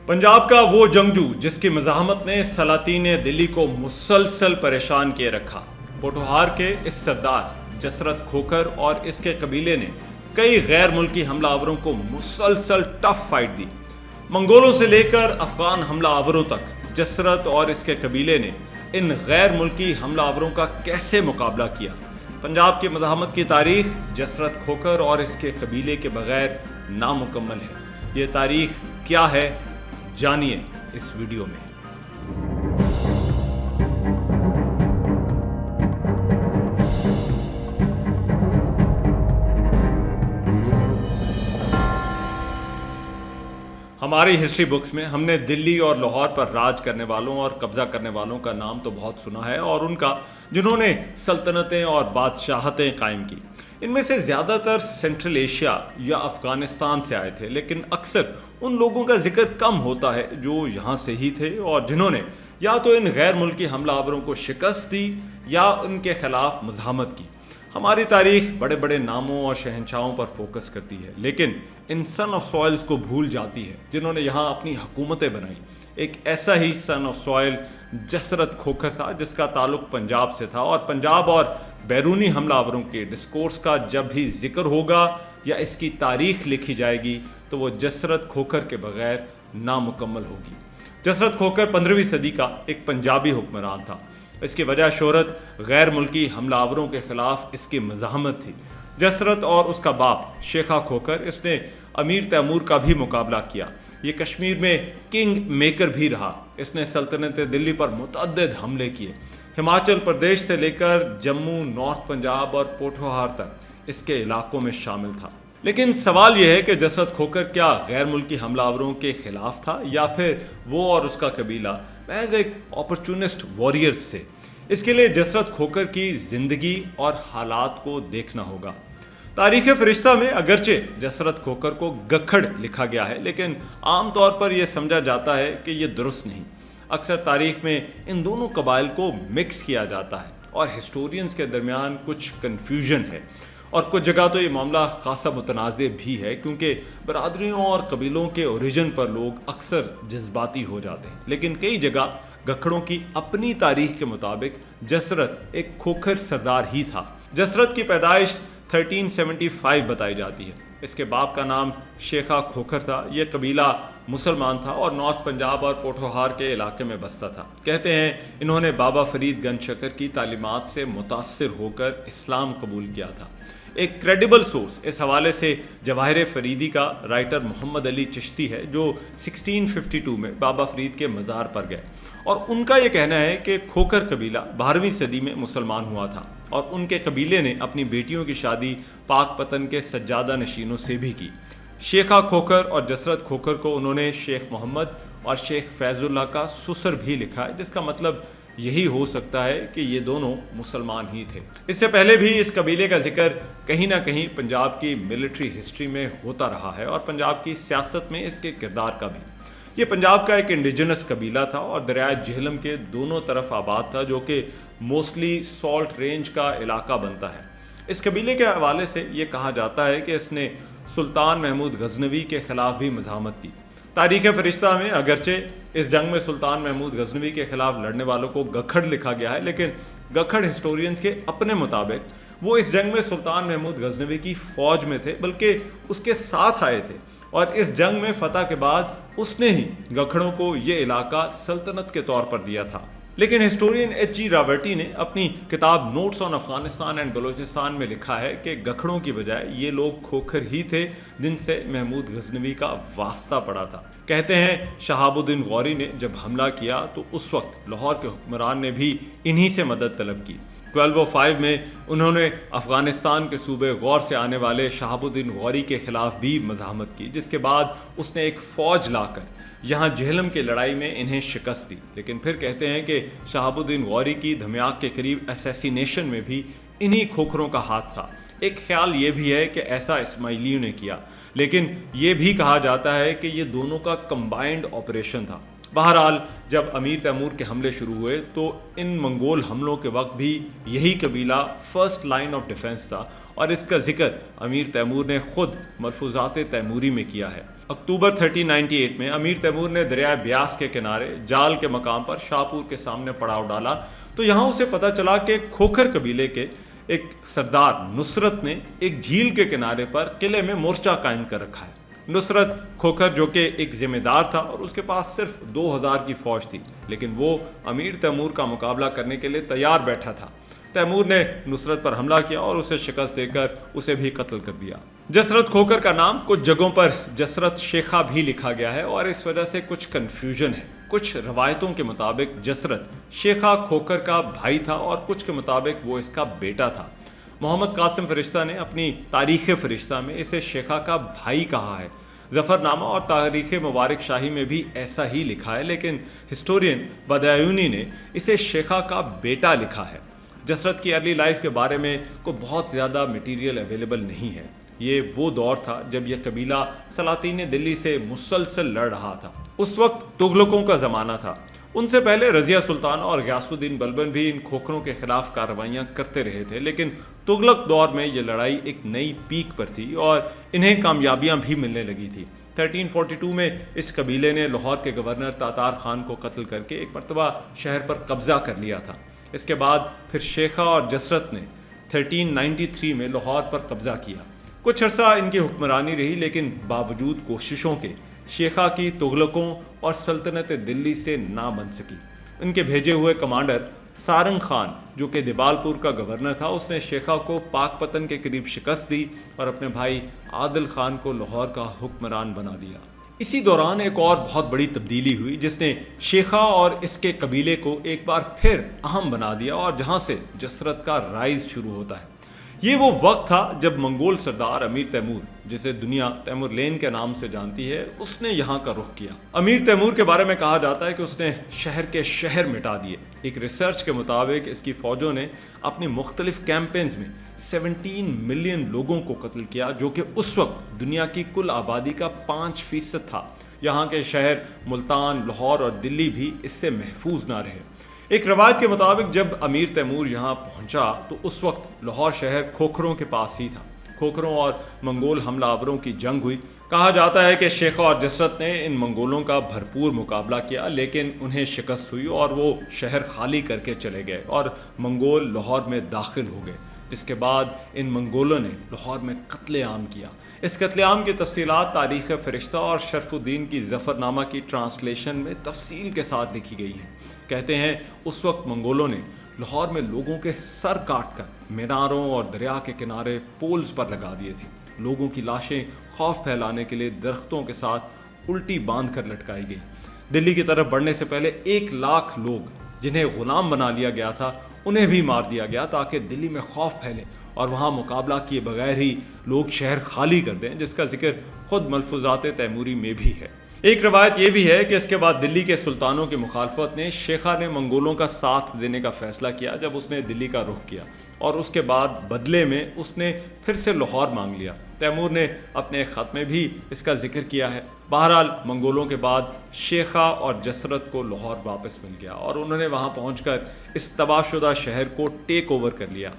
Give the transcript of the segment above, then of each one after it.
پنجاب کا وہ جنگجو جس کی مزاحمت نے سلاطین دلی کو مسلسل پریشان کیے رکھا، پوٹھوہار کے اس سردار جسرت کھوکھر اور اس کے قبیلے نے کئی غیر ملکی حملہ آوروں کو مسلسل ٹف فائٹ دی۔ منگولوں سے لے کر افغان حملہ آوروں تک جسرت اور اس کے قبیلے نے ان غیر ملکی حملہ آوروں کا کیسے مقابلہ کیا۔ پنجاب کی مزاحمت کی تاریخ جسرت کھوکھر اور اس کے قبیلے کے بغیر نامکمل ہے۔ یہ تاریخ کیا ہے، جانیے اس ویڈیو میں۔ ہماری ہسٹری بکس میں ہم نے دلی اور لاہور پر راج کرنے والوں اور قبضہ کرنے والوں کا نام تو بہت سنا ہے، اور ان کا جنہوں نے سلطنتیں اور بادشاہتیں قائم کی۔ ان میں سے زیادہ تر سینٹرل ایشیا یا افغانستان سے آئے تھے، لیکن اکثر ان لوگوں کا ذکر کم ہوتا ہے جو یہاں سے ہی تھے اور جنہوں نے یا تو ان غیر ملکی حملہ آوروں کو شکست دی یا ان کے خلاف مزاحمت کی۔ ہماری تاریخ بڑے بڑے ناموں اور شہنشاہوں پر فوکس کرتی ہے، لیکن ان سن آف سوائلز کو بھول جاتی ہے جنہوں نے یہاں اپنی حکومتیں بنائیں۔ ایک ایسا ہی سن آف سوائل جسرت کھوکھر تھا جس کا تعلق پنجاب سے تھا، اور پنجاب اور بیرونی حملہ آوروں کے ڈسکورس کا جب بھی ذکر ہوگا یا اس کی تاریخ لکھی جائے گی تو وہ جسرت کھوکھر کے بغیر نامکمل ہوگی۔ جسرت کھوکھر 15ویں صدی کا ایک پنجابی حکمران تھا۔ اس کی وجہ شہرت غیر ملکی حملہ آوروں کے خلاف اس کی مزاحمت تھی۔ جسرت اور اس کا باپ شیخا کھوکھر، اس نے امیر تیمور کا بھی مقابلہ کیا۔ یہ کشمیر میں کنگ میکر بھی رہا۔ اس نے سلطنت دلی پر متعدد حملے کیے۔ ہماچل پردیش سے لے کر جموں، نارتھ پنجاب اور پوٹھوہار تک اس کے علاقوں میں شامل تھا۔ لیکن سوال یہ ہے کہ جسرت کھوکھر کیا غیر ملکی حملہ آوروں کے خلاف تھا، یا پھر وہ اور اس کا قبیلہ محض ایک اپرچونسٹ واریئرز تھے؟ اس کے لیے جسرت کھوکھر کی زندگی اور حالات کو دیکھنا ہوگا۔ تاریخ فرشتہ میں اگرچہ جسرت کھوکھر کو گکھڑ لکھا گیا ہے، لیکن عام طور پر یہ سمجھا جاتا ہے کہ یہ درست نہیں۔ اکثر تاریخ میں ان دونوں قبائل کو مکس کیا جاتا ہے اور ہسٹورینز کے درمیان کچھ کنفیوژن ہے، اور کچھ جگہ تو یہ معاملہ خاصا متنازع بھی ہے، کیونکہ برادریوں اور قبیلوں کے اوریجن پر لوگ اکثر جذباتی ہو جاتے ہیں۔ لیکن کئی جگہ گکھڑوں کی اپنی تاریخ کے مطابق جسرت ایک کھوکھر سردار ہی تھا۔ جسرت کی پیدائش 1375 بتائی جاتی ہے۔ اس کے باپ کا نام شیخا کھوکھر تھا۔ یہ قبیلہ مسلمان تھا اور نارتھ پنجاب اور پوٹھوہار کے علاقے میں بستا تھا۔ کہتے ہیں انہوں نے بابا فرید گنج شکر کی تعلیمات سے متاثر ہو کر اسلام قبول کیا تھا۔ ایک کریڈیبل سورس اس حوالے سے جواہر فریدی کا رائٹر محمد علی چشتی ہے، جو 1652 میں بابا فرید کے مزار پر گئے، اور ان کا یہ کہنا ہے کہ کھوکھر قبیلہ 12ویں صدی میں مسلمان ہوا تھا، اور ان کے قبیلے نے اپنی بیٹیوں کی شادی پاک پتن کے سجادہ نشینوں سے بھی کی۔ شیخا کھوکھر اور جسرت کھوکھر کو انہوں نے شیخ محمد اور شیخ فیض اللہ کا سسر بھی لکھا ہے، جس کا مطلب یہی ہو سکتا ہے کہ یہ دونوں مسلمان ہی تھے۔ اس سے پہلے بھی اس قبیلے کا ذکر کہیں نہ کہیں پنجاب کی ملٹری ہسٹری میں ہوتا رہا ہے، اور پنجاب کی سیاست میں اس کے کردار کا بھی۔ یہ پنجاب کا ایک انڈیجنس قبیلہ تھا اور دریائے جہلم کے دونوں طرف آباد تھا، جو کہ موسٹلی سالٹ رینج کا علاقہ بنتا ہے۔ اس قبیلے کے حوالے سے یہ کہا جاتا ہے کہ اس نے سلطان محمود غزنوی کے خلاف بھی مزاحمت کی۔ تاریخ فرشتہ میں اگرچہ اس جنگ میں سلطان محمود غزنوی کے خلاف لڑنے والوں کو گکھڑ لکھا گیا ہے، لیکن گکھڑ ہسٹورینز کے اپنے مطابق وہ اس جنگ میں سلطان محمود غزنوی کی فوج میں تھے، بلکہ اس کے ساتھ آئے تھے، اور اس جنگ میں فتح کے بعد اس نے ہی گکھڑوں کو یہ علاقہ سلطنت کے طور پر دیا تھا۔ لیکن ہسٹورین ایچ جی راورٹی نے اپنی کتاب notes on Afghanistan and Balochistan میں لکھا ہے کہ گکھڑوں کی بجائے یہ لوگ کھوکھر ہی تھے جن سے محمود غزنوی کا واسطہ پڑا تھا۔ کہتے ہیں شہاب الدین غوری نے جب حملہ کیا تو اس وقت لاہور کے حکمران نے بھی انہی سے مدد طلب کی۔ 1205 میں انہوں نے افغانستان کے صوبے غور سے آنے والے شہاب الدین غوری کے خلاف بھی مزاحمت کی، جس کے بعد اس نے ایک فوج لا کر یہاں جہلم کی لڑائی میں انہیں شکست دی۔ لیکن پھر کہتے ہیں کہ شہاب الدین غوری کی دھمیاک کے قریب اسیسینیشن میں بھی انہی کھوکھروں کا ہاتھ تھا۔ ایک خیال یہ بھی ہے کہ ایسا اسماعیلیوں نے کیا، لیکن یہ بھی کہا جاتا ہے کہ یہ دونوں کا کمبائنڈ آپریشن تھا۔ بہرحال جب امیر تیمور کے حملے شروع ہوئے تو ان منگول حملوں کے وقت بھی یہی قبیلہ فرسٹ لائن آف ڈیفنس تھا، اور اس کا ذکر امیر تیمور نے خود ملفوظات تیموری میں کیا ہے۔ اکتوبر 1398 میں امیر تیمور نے دریائے بیاس کے کنارے جال کے مقام پر شاہپور کے سامنے پڑاؤ ڈالا تو یہاں اسے پتہ چلا کہ کھوکھر قبیلے کے ایک سردار نصرت نے ایک جھیل کے کنارے پر قلعے میں مورچہ قائم کر رکھا ہے۔ نصرت کھوکھر جو کہ ایک ذمہ دار تھا اور اس کے پاس صرف 2000 کی فوج تھی، لیکن وہ امیر تیمور کا مقابلہ کرنے کے لیے تیار بیٹھا تھا۔ تیمور نے نصرت پر حملہ کیا اور اسے شکست دے کر اسے بھی قتل کر دیا۔ جسرت کھوکھر کا نام کچھ جگہوں پر جسرت شیخا بھی لکھا گیا ہے اور اس وجہ سے کچھ کنفیوژن ہے۔ کچھ روایتوں کے مطابق جسرت شیخا کھوکھر کا بھائی تھا اور کچھ کے مطابق وہ اس کا بیٹا تھا۔ محمد قاسم فرشتہ نے اپنی تاریخ فرشتہ میں اسے شیخا کا بھائی کہا ہے۔ ظفر نامہ اور تاریخ مبارک شاہی میں بھی ایسا ہی لکھا ہے، لیکن ہسٹورین بدایونی نے اسے شیخا کا بیٹا لکھا ہے۔ جسرت کی ارلی لائف کے بارے میں کوئی بہت زیادہ میٹیریل اویلیبل نہیں ہے۔ یہ وہ دور تھا جب یہ قبیلہ سلاطین دلی سے مسلسل لڑ رہا تھا۔ اس وقت تغلقوں کا زمانہ تھا۔ ان سے پہلے رضیہ سلطان اور غیاث الدین بلبن بھی ان کھوکھروں کے خلاف کارروائیاں کرتے رہے تھے، لیکن تغلق دور میں یہ لڑائی ایک نئی پیک پر تھی اور انہیں کامیابیاں بھی ملنے لگی تھی۔ 1342 میں اس قبیلے نے لاہور کے گورنر تاتار خان کو قتل کر کے ایک مرتبہ شہر پر قبضہ کر لیا تھا۔ اس کے بعد پھر شیخا اور جسرت نے 1393 میں لاہور پر قبضہ کیا۔ کچھ عرصہ ان کی حکمرانی رہی، لیکن باوجود کوششوں کے شیخا کی تغلقوں اور سلطنت دلی سے نہ بن سکی۔ ان کے بھیجے ہوئے کمانڈر سارنگ خان جو کہ دیبالپور کا گورنر تھا، اس نے شیخا کو پاک پتن کے قریب شکست دی اور اپنے بھائی عادل خان کو لاہور کا حکمران بنا دیا۔ اسی دوران ایک اور بہت بڑی تبدیلی ہوئی جس نے شیخا اور اس کے قبیلے کو ایک بار پھر اہم بنا دیا اور جہاں سے جسرت کا رائز شروع ہوتا ہے۔ یہ وہ وقت تھا جب منگول سردار امیر تیمور، جسے دنیا تیمور لین کے نام سے جانتی ہے، اس نے یہاں کا رخ کیا۔ امیر تیمور کے بارے میں کہا جاتا ہے کہ اس نے شہر کے شہر مٹا دیے۔ ایک ریسرچ کے مطابق اس کی فوجوں نے اپنی مختلف کیمپینز میں 17 ملین لوگوں کو قتل کیا، جو کہ اس وقت دنیا کی کل آبادی کا 5% تھا۔ یہاں کے شہر ملتان، لاہور اور دلی بھی اس سے محفوظ نہ رہے۔ ایک روایت کے مطابق جب امیر تیمور یہاں پہنچا تو اس وقت لاہور شہر کھوکھروں کے پاس ہی تھا۔ کھوکھروں اور منگول حملہ آوروں کی جنگ ہوئی۔ کہا جاتا ہے کہ شیخا اور جسرت نے ان منگولوں کا بھرپور مقابلہ کیا، لیکن انہیں شکست ہوئی اور وہ شہر خالی کر کے چلے گئے اور منگول لاہور میں داخل ہو گئے، جس کے بعد ان منگولوں نے لاہور میں قتل عام کیا۔ اس قتل عام کی تفصیلات تاریخ فرشتہ اور شرف الدین کی ظفر نامہ کی ٹرانسلیشن میں تفصیل کے ساتھ لکھی گئی ہیں۔ کہتے ہیں اس وقت منگولوں نے لاہور میں لوگوں کے سر کاٹ کر میناروں اور دریا کے کنارے پولز پر لگا دیے تھے۔ لوگوں کی لاشیں خوف پھیلانے کے لیے درختوں کے ساتھ الٹی باندھ کر لٹکائی گئی۔ دلی کی طرف بڑھنے سے پہلے 1 لاکھ لوگ جنہیں غلام بنا لیا گیا تھا انہیں بھی مار دیا گیا تاکہ دلی میں خوف پھیلے اور وہاں مقابلہ کیے بغیر ہی لوگ شہر خالی کر دیں، جس کا ذکر خود ملفوظات تیموری میں بھی ہے۔ ایک روایت یہ بھی ہے کہ اس کے بعد دلی کے سلطانوں کی مخالفت نے شیخا نے منگولوں کا ساتھ دینے کا فیصلہ کیا جب اس نے دلی کا رخ کیا، اور اس کے بعد بدلے میں اس نے پھر سے لاہور مانگ لیا۔ تیمور نے اپنے خط میں بھی اس کا ذکر کیا ہے۔ بہرحال منگولوں کے بعد شیخا اور جسرت کو لاہور واپس مل گیا اور انہوں نے وہاں پہنچ کر اس تباہ شدہ شہر کو ٹیک اوور کر لیا۔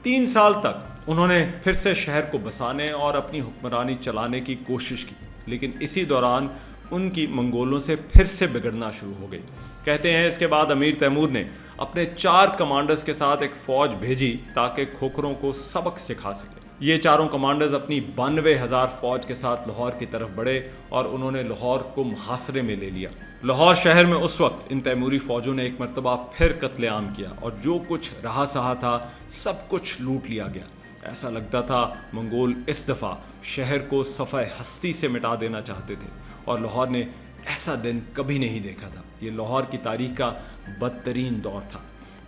3 سال تک انہوں نے پھر سے شہر کو بسانے اور اپنی حکمرانی چلانے کی کوشش کی، لیکن اسی دوران ان کی منگولوں سے پھر سے بگڑنا شروع ہو گئی۔ کہتے ہیں اس کے بعد امیر تیمور نے اپنے 4 کمانڈرز کے ساتھ ایک فوج بھیجی تاکہ کھوکھروں کو سبق سکھا سکے۔ یہ چاروں کمانڈرز اپنی 92,000 فوج کے ساتھ لاہور کی طرف بڑھے اور انہوں نے لاہور کو محاصرے میں لے لیا۔ لاہور شہر میں اس وقت ان تیموری فوجوں نے ایک مرتبہ پھر قتل عام کیا اور جو کچھ رہا سہا تھا سب کچھ لوٹ لیا گیا۔ ایسا لگتا تھا منگول اس دفعہ شہر کو صفحہ ہستی سے مٹا دینا چاہتے تھے، اور لاہور نے ایسا دن کبھی نہیں دیکھا تھا۔ یہ لاہور کی تاریخ کا بدترین دور تھا۔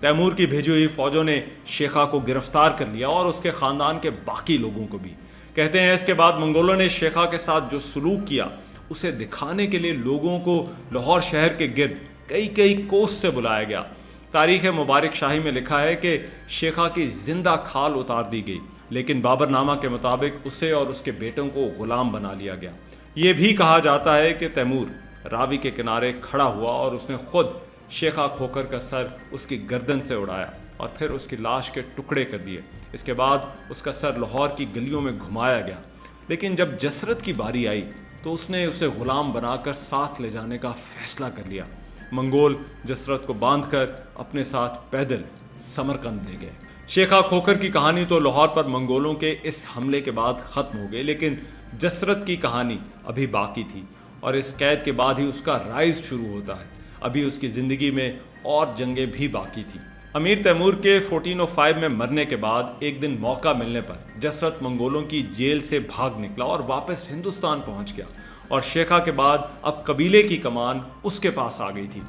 تیمور کی بھیجی ہوئی فوجوں نے شیخا کو گرفتار کر لیا اور اس کے خاندان کے باقی لوگوں کو بھی۔ کہتے ہیں اس کے بعد منگولوں نے شیخا کے ساتھ جو سلوک کیا اسے دکھانے کے لیے لوگوں کو لاہور شہر کے گرد کئی کوس سے بلایا گیا۔ تاریخ مبارک شاہی میں لکھا ہے کہ شیخا کی زندہ کھال اتار دی گئی، لیکن بابر نامہ کے مطابق اسے اور اس کے بیٹوں کو غلام بنا لیا گیا۔ یہ بھی کہا جاتا ہے کہ تیمور راوی کے کنارے کھڑا ہوا اور اس نے خود شیخا کھوکھر کا سر اس کی گردن سے اڑایا اور پھر اس کی لاش کے ٹکڑے کر دیے۔ اس کے بعد اس کا سر لاہور کی گلیوں میں گھمایا گیا، لیکن جب جسرت کی باری آئی تو اس نے اسے غلام بنا کر ساتھ لے جانے کا فیصلہ کر لیا۔ منگول جسرت کو باندھ کر اپنے ساتھ پیدل سمرقند لے گئے۔ شیخا کھوکھر کی کہانی تو لاہور پر منگولوں کے اس حملے کے بعد ختم ہو گئی، لیکن جسرت کی کہانی ابھی باقی تھی، اور اس قید کے بعد ہی اس کا رائز شروع ہوتا ہے۔ ابھی اس کی زندگی میں اور جنگیں بھی باقی تھیں۔ امیر تیمور کے 1405 میں مرنے کے بعد ایک دن موقع ملنے پر جسرت منگولوں کی جیل سے بھاگ نکلا اور واپس ہندوستان پہنچ گیا، اور شیخا کے بعد اب قبیلے کی کمان اس کے پاس آ گئی تھی۔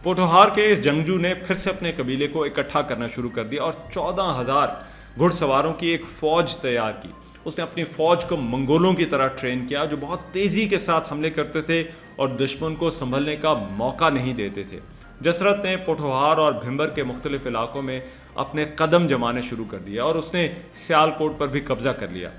پوٹھوہار کے اس جنگجو نے پھر سے اپنے قبیلے کو اکٹھا کرنا شروع کر دیا اور 14,000 گھڑ سواروں کی ایک فوج تیار کی۔ اس نے اپنی فوج کو منگولوں کی طرح ٹرین کیا، جو بہت تیزی کے ساتھ حملے کرتے تھے اور دشمن کو سنبھلنے کا موقع نہیں دیتے تھے۔ جسرت نے پوٹھوہار اور بھمبر کے مختلف علاقوں میں اپنے قدم جمانے شروع کر دیا اور اس نے سیالکوٹ پر بھی قبضہ کر لیا۔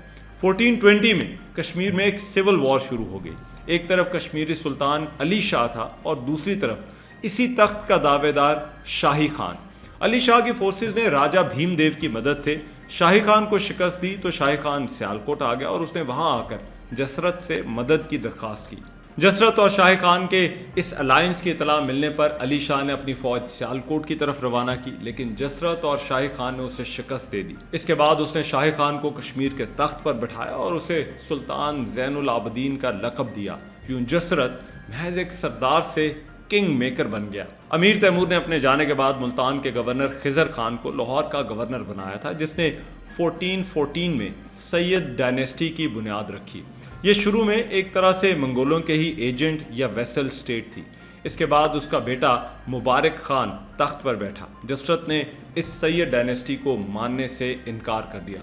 1420 میں کشمیر میں ایک سول وار شروع ہو گئی۔ ایک طرف کشمیری سلطان علی شاہ تھا اور دوسری طرف اسی تخت کا دعوے دار شاہی خان۔ علی شاہ کی فورسز نے راجہ بھیم دیو کی مدد سے شاہی خان کو شکست دی، تو شاہی خان سیالکوٹ آ گیا اور اس نے وہاں آ کر جسرت سے مدد کی درخواست کی۔ جسرت اور شاہی خان کے اس الائنس کی اطلاع ملنے پر علی شاہ نے اپنی فوج سیالکوٹ کی طرف روانہ کی، لیکن جسرت اور شاہی خان نے اسے شکست دے دی۔ اس کے بعد اس نے شاہی خان کو کشمیر کے تخت پر بٹھایا اور اسے سلطان زین العابدین کا لقب دیا۔ یوں جسرت محض ایک سردار سے کنگ میکر بن گیا۔ امیر تیمور نے اپنے جانے کے بعد ملتان کے گورنر خضر خان کو لاہور کا گورنر بنایا تھا، جس نے 1414 میں سید ڈائنیسٹی کی بنیاد رکھی۔ یہ شروع میں ایک طرح سے منگولوں کے ہی ایجنٹ یا ویسل سٹیٹ تھی۔ اس کے بعد اس کا بیٹا مبارک خان تخت پر بیٹھا۔ جسرت نے اس سید ڈائنیسٹی کو ماننے سے انکار کر دیا۔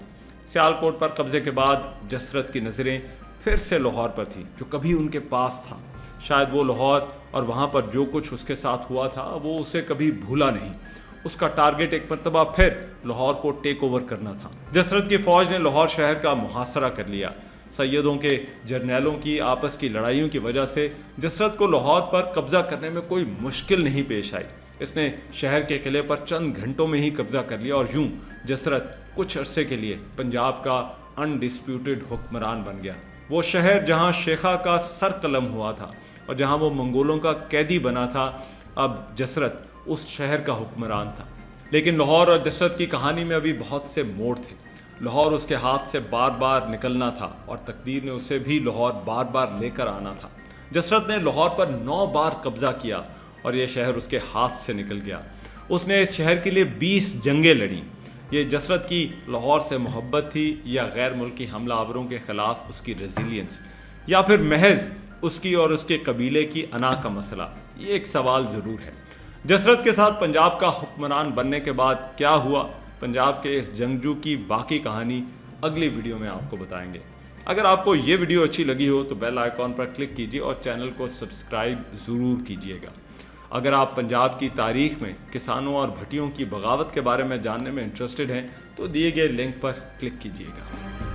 سیالکوٹ پر قبضے کے بعد جسرت کی نظریں پھر سے لاہور پر تھیں، جو کبھی ان کے پاس تھا۔ شاید وہ لاہور اور وہاں پر جو کچھ اس کے ساتھ ہوا تھا وہ اسے کبھی بھولا نہیں۔ اس کا ٹارگٹ ایک مرتبہ پھر لاہور کو ٹیک اوور کرنا تھا۔ جسرت کی فوج نے لاہور شہر کا محاصرہ کر لیا۔ سیدوں کے جرنیلوں کی آپس کی لڑائیوں کی وجہ سے جسرت کو لاہور پر قبضہ کرنے میں کوئی مشکل نہیں پیش آئی۔ اس نے شہر کے قلعے پر چند گھنٹوں میں ہی قبضہ کر لیا، اور یوں جسرت کچھ عرصے کے لیے پنجاب کا انڈسپیوٹڈ حکمران بن گیا۔ وہ شہر جہاں شیخا کا سر قلم ہوا تھا اور جہاں وہ منگولوں کا قیدی بنا تھا، اب جسرت اس شہر کا حکمران تھا۔ لیکن لاہور اور جسرت کی کہانی میں ابھی بہت سے موڑ تھے۔ لاہور اس کے ہاتھ سے بار بار نکلنا تھا اور تقدیر نے اسے بھی لاہور بار بار لے کر آنا تھا۔ جسرت نے لاہور پر 9 بار قبضہ کیا اور یہ شہر اس کے ہاتھ سے نکل گیا۔ اس نے اس شہر کے لیے 20 جنگیں لڑیں۔ یہ جسرت کی لاہور سے محبت تھی، یا غیر ملکی حملہ آوروں کے خلاف اس کی ریزیلینس، یا پھر محض اس کی اور اس کے قبیلے کی انا کا مسئلہ؟ یہ ایک سوال ضرور ہے۔ جسرت کے ساتھ پنجاب کا حکمران بننے کے بعد کیا ہوا، پنجاب کے اس جنگجو کی باقی کہانی اگلی ویڈیو میں آپ کو بتائیں گے۔ اگر آپ کو یہ ویڈیو اچھی لگی ہو تو بیل آئیکن پر کلک کیجیے اور چینل کو سبسکرائب ضرور کیجیے گا۔ اگر آپ پنجاب کی تاریخ میں کسانوں اور بھٹیوں کی بغاوت کے بارے میں جاننے میں انٹرسٹڈ ہیں تو دیے گئے لنک پر کلک کیجیے گا۔